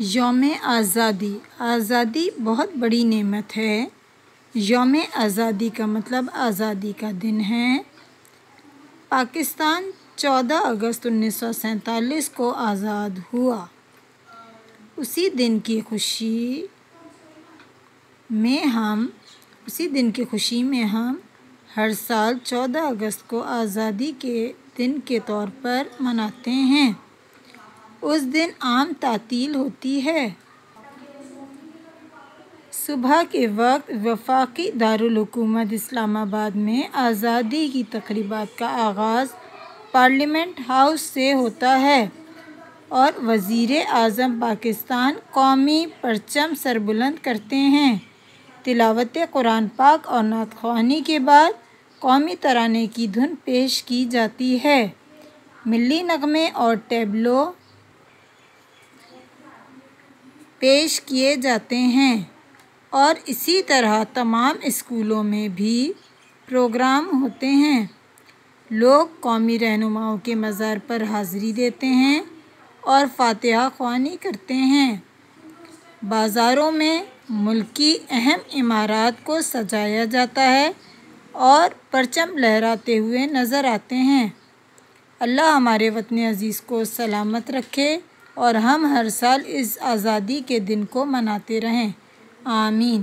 یوم آزادی۔ آزادی بہت بڑی نعمت ہے۔ یوم آزادی کا مطلب آزادی کا دن ہے۔ پاکستان 14 اگست 1947 کو آزاد ہوا۔ اسی دن کی خوشی میں ہم ہر سال 14 اگست کو آزادی کے دن کے طور پر مناتے ہیں۔ اس دن عام تعطیل ہوتی ہے۔ صبح کے وقت وفاقی دارالحکومت اسلام آباد میں آزادی کی تقریبات کا آغاز پارلیمنٹ ہاؤس سے ہوتا ہے اور وزیر اعظم پاکستان قومی پرچم سربلند کرتے ہیں۔ تلاوت قرآن پاک اور نعت خوانی کے بعد قومی ترانے کی دھن پیش کی جاتی ہے۔ ملی نغمے اور ٹیبلو پیش کیے جاتے ہیں اور اسی طرح تمام اسکولوں میں بھی پروگرام ہوتے ہیں۔ لوگ قومی رہنماؤں کے مزار پر حاضری دیتے ہیں اور فاتحہ خوانی کرتے ہیں۔ بازاروں میں ملک کی اہم عمارات کو سجایا جاتا ہے اور پرچم لہراتے ہوئے نظر آتے ہیں۔ اللہ ہمارے وطن عزیز کو سلامت رکھے اور ہم ہر سال اس آزادی کے دن کو مناتے رہیں۔ آمین۔